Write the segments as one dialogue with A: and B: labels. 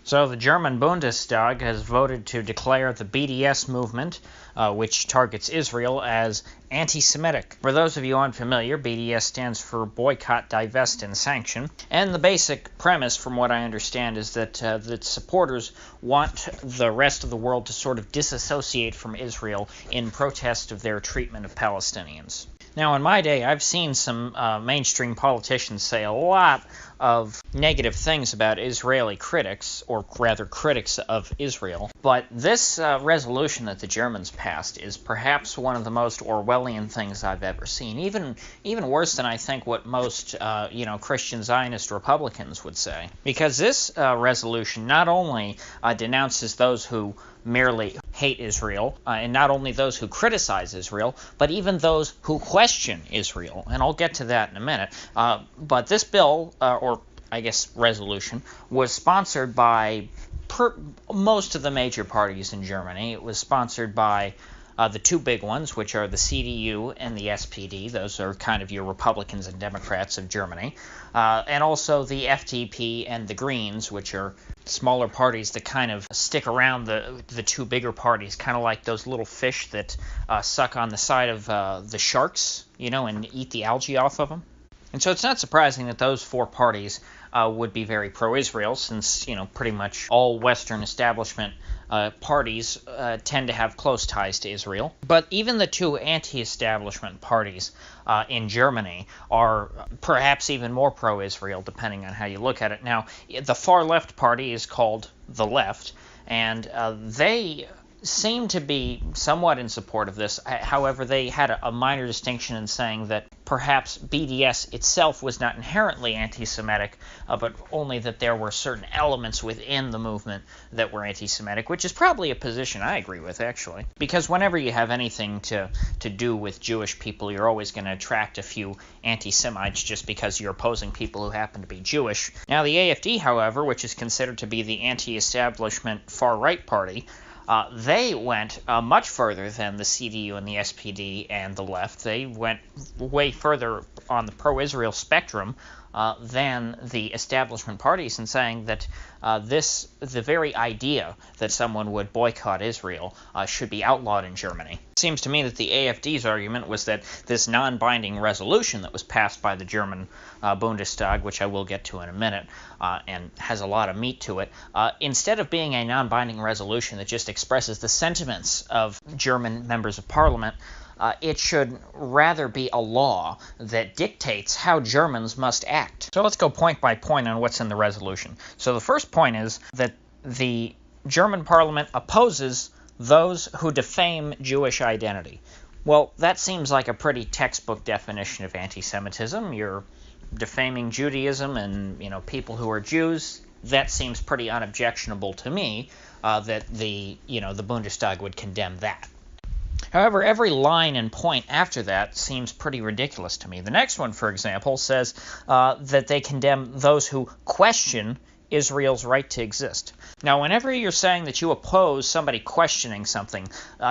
A: So the German Bundestag has voted to declare the BDS movement, which targets Israel, as anti-Semitic. For those of you unfamiliar, BDS stands for Boycott, Divest, and Sanction. And the basic premise, from what I understand, is that the supporters want the rest of the world to sort of disassociate from Israel in protest of their treatment of Palestinians. Now, in my day, I've seen some mainstream politicians say a lot of negative things about Israeli critics, or rather critics of Israel. But this resolution that the Germans passed is perhaps one of the most Orwellian things I've ever seen. Even worse than I think what most Christian Zionist Republicans would say. Because this resolution not only denounces those who merely hate Israel, and not only those who criticize Israel, but even those who question Israel. And I'll get to that in a minute. But this bill, or I guess resolution, was sponsored by most of the major parties in Germany. It was sponsored by the two big ones, which are the CDU and the SPD. Those are kind of your Republicans and Democrats of Germany. And also the FDP and the Greens, which are smaller parties that kind of stick around the two bigger parties, kind of like those little fish that suck on the side of the sharks, and eat the algae off of them. And so it's not surprising that those four parties would be very pro-Israel, since, pretty much all Western establishment parties tend to have close ties to Israel. But even the two anti-establishment parties in Germany are perhaps even more pro-Israel, depending on how you look at it. Now, the far-left party is called the Left, and they seem to be somewhat in support of this. However, they had a minor distinction in saying that perhaps BDS itself was not inherently anti-Semitic, but only that there were certain elements within the movement that were anti-Semitic, which is probably a position I agree with, actually. Because whenever you have anything to do with Jewish people, you're always going to attract a few anti-Semites just because you're opposing people who happen to be Jewish. Now, the AfD, however, which is considered to be the anti-establishment far-right party, they went much further than the CDU and the SPD and the Left. They went way further on the pro-Israel spectrum than the establishment parties, in saying that the very idea that someone would boycott Israel should be outlawed in Germany. It seems to me that the AfD's argument was that this non-binding resolution that was passed by the German Bundestag, which I will get to in a minute, and has a lot of meat to it, instead of being a non-binding resolution that just expresses the sentiments of German members of parliament, it should rather be a law that dictates how Germans must act. So let's go point by point on what's in the resolution. So the first point is that the German parliament opposes those who defame Jewish identity. Well, that seems like a pretty textbook definition of anti-Semitism. You're defaming Judaism and, people who are Jews. That seems pretty unobjectionable to me, that the Bundestag would condemn that. However, every line and point after that seems pretty ridiculous to me. The next one, for example, says that they condemn those who question Israel's right to exist. Now, whenever you're saying that you oppose somebody questioning something,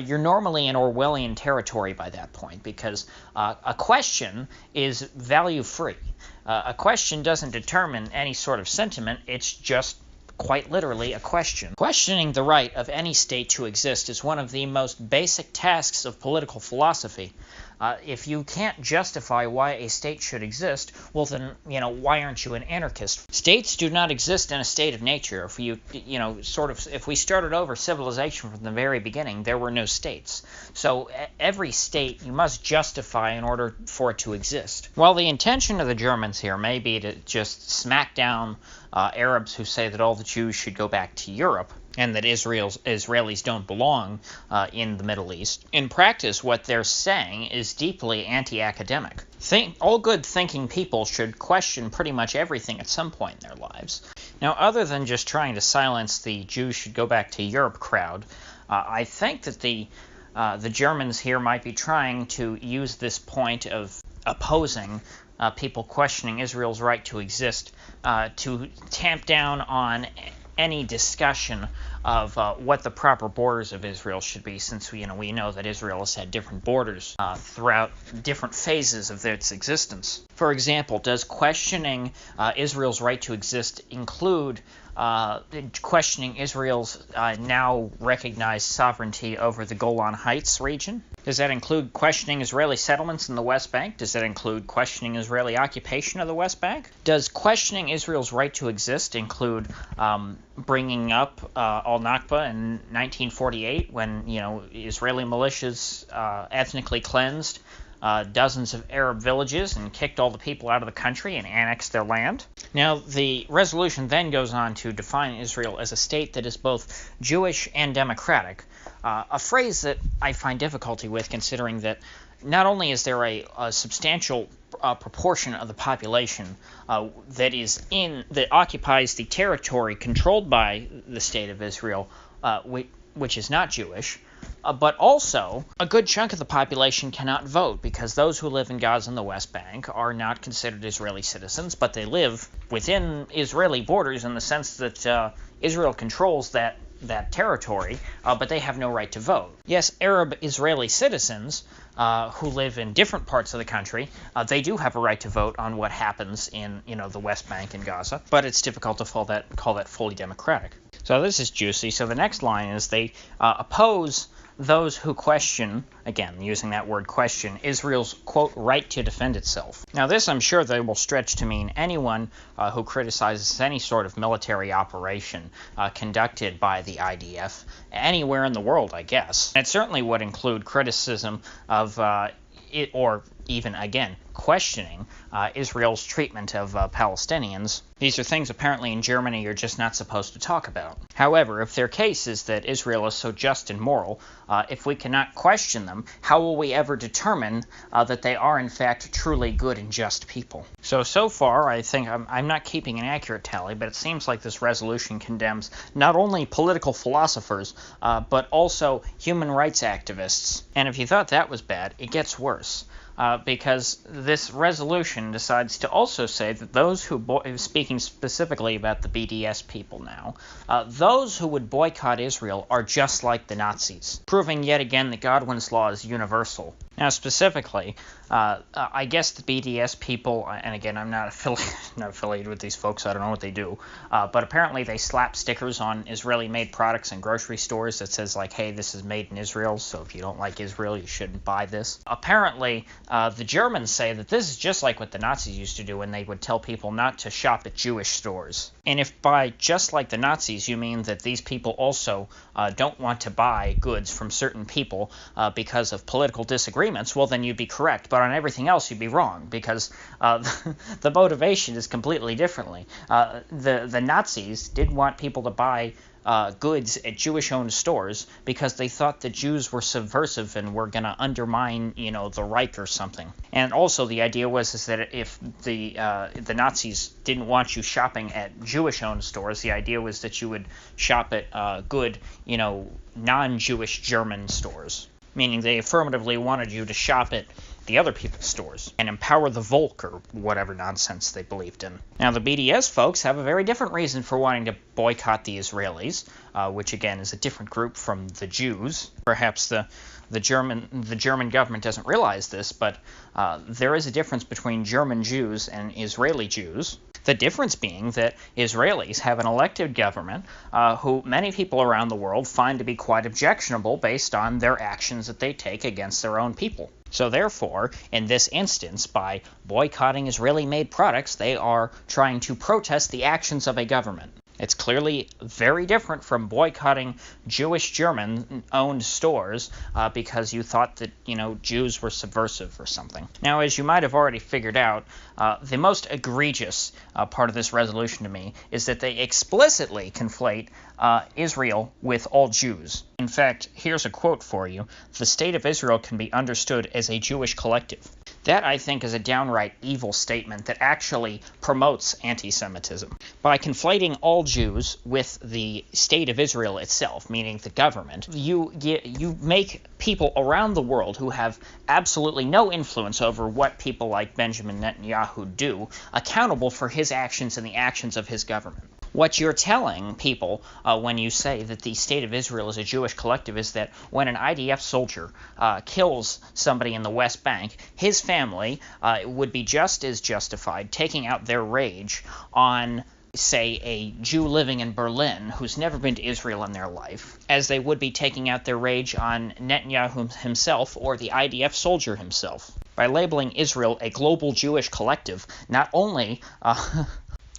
A: you're normally in Orwellian territory by that point, because a question is value-free. A question doesn't determine any sort of sentiment, it's just quite literally a question. Questioning the right of any state to exist is one of the most basic tasks of political philosophy. If you can't justify why a state should exist, well then, why aren't you an anarchist? States do not exist in a state of nature. If if we started over civilization from the very beginning, there were no states. So every state you must justify in order for it to exist. While the intention of the Germans here may be to just smack down Arabs who say that all the Jews should go back to Europe, and that Israelis don't belong in the Middle East, in practice what they're saying is deeply anti-academic. All good thinking people should question pretty much everything at some point in their lives. Now, other than just trying to silence the Jews should go back to Europe crowd, I think that the Germans here might be trying to use this point of opposing people questioning Israel's right to exist to tamp down on any discussion of what the proper borders of Israel should be, since we know that Israel has had different borders throughout different phases of its existence. For example, does questioning Israel's right to exist include questioning Israel's now recognized sovereignty over the Golan Heights region? Does that include questioning Israeli settlements in the West Bank? Does that include questioning Israeli occupation of the West Bank? Does questioning Israel's right to exist include bringing up al-Nakba in 1948 when, Israeli militias ethnically cleansed dozens of Arab villages and kicked all the people out of the country and annexed their land? Now, the resolution then goes on to define Israel as a state that is both Jewish and democratic, a phrase that I find difficulty with, considering that not only is there a substantial proportion of the population that occupies the territory controlled by the state of Israel, which is not Jewish, but also a good chunk of the population cannot vote because those who live in Gaza and the West Bank are not considered Israeli citizens, but they live within Israeli borders in the sense that Israel controls that territory, but they have no right to vote. Yes, Arab Israeli citizens who live in different parts of the country, they do have a right to vote on what happens in the West Bank and Gaza, but it's difficult to call that fully democratic. So this is juicy. So the next line is they oppose those who question, again, using that word question, Israel's, quote, right to defend itself. Now this, I'm sure they will stretch to mean anyone who criticizes any sort of military operation conducted by the IDF anywhere in the world, I guess. And it certainly would include criticism of it, or even, again, questioning Israel's treatment of Palestinians. These are things apparently in Germany you're just not supposed to talk about. However, if their case is that Israel is so just and moral, if we cannot question them, how will we ever determine that they are in fact truly good and just people? So far, I think I'm not keeping an accurate tally, but it seems like this resolution condemns not only political philosophers, but also human rights activists. And if you thought that was bad, it gets worse. Because this resolution decides to also say that those who, speaking specifically about the BDS people now, those who would boycott Israel are just like the Nazis, proving yet again that Godwin's law is universal. Now, specifically, I guess the BDS people, and again, I'm not affiliated with these folks, so I don't know what they do, but apparently they slap stickers on Israeli-made products in grocery stores that says, like, hey, this is made in Israel, so if you don't like Israel, you shouldn't buy this. Apparently, the Germans say that this is just like what the Nazis used to do when they would tell people not to shop at Jewish stores. And if by just like the Nazis you mean that these people also don't want to buy goods from certain people because of political disagreements, well, then you'd be correct. But on everything else, you'd be wrong, because the motivation is completely differently. The Nazis didn't want people to buy goods at Jewish-owned stores because they thought that Jews were subversive and were going to undermine, the Reich or something. And also the idea was that if the Nazis didn't want you shopping at Jewish-owned stores, the idea was that you would shop at good, non-Jewish German stores, meaning they affirmatively wanted you to shop at the other people's stores and empower the Volk or whatever nonsense they believed in. Now, the BDS folks have a very different reason for wanting to boycott the Israelis, which again is a different group from the Jews. Perhaps the German government doesn't realize this, but there is a difference between German Jews and Israeli Jews. The difference being that Israelis have an elected government who many people around the world find to be quite objectionable based on their actions that they take against their own people. So therefore, in this instance, by boycotting Israeli-made products, they are trying to protest the actions of a government. It's clearly very different from boycotting Jewish German-owned stores because you thought that, Jews were subversive or something. Now, as you might have already figured out, the most egregious part of this resolution to me is that they explicitly conflate Israel with all Jews. In fact, here's a quote for you. "The state of Israel can be understood as a Jewish collective." That, I think, is a downright evil statement that actually promotes anti-Semitism. By conflating all Jews with the state of Israel itself, meaning the government, you make people around the world who have absolutely no influence over what people like Benjamin Netanyahu do accountable for his actions and the actions of his government. What you're telling people when you say that the state of Israel is a Jewish collective is that when an IDF soldier kills somebody in the West Bank, his family would be just as justified taking out their rage on say, a Jew living in Berlin who's never been to Israel in their life, as they would be taking out their rage on Netanyahu himself or the IDF soldier himself. By labeling Israel a global Jewish collective, not only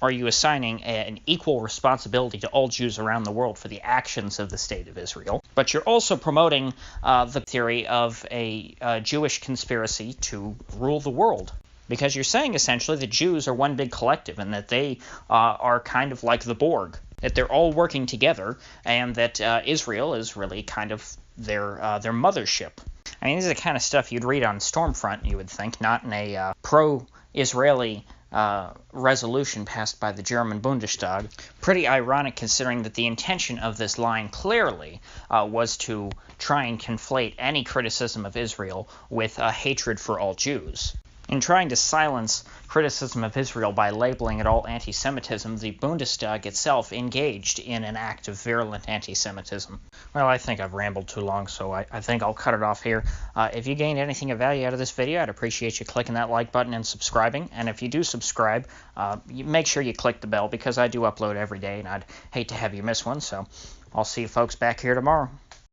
A: are you assigning an equal responsibility to all Jews around the world for the actions of the State of Israel, but you're also promoting the theory of a Jewish conspiracy to rule the world. Because you're saying essentially that Jews are one big collective and that they are kind of like the Borg, that they're all working together, and that Israel is really kind of their mothership. I mean, this is the kind of stuff you'd read on Stormfront, you would think, not in a pro-Israeli resolution passed by the German Bundestag. Pretty ironic considering that the intention of this line clearly was to try and conflate any criticism of Israel with hatred for all Jews. In trying to silence criticism of Israel by labeling it all anti-Semitism, the Bundestag itself engaged in an act of virulent anti-Semitism. Well, I think I've rambled too long, so I think I'll cut it off here. If you gained anything of value out of this video, I'd appreciate you clicking that like button and subscribing. And if you do subscribe, make sure you click the bell, because I do upload every day, and I'd hate to have you miss one. So I'll see you folks back here tomorrow.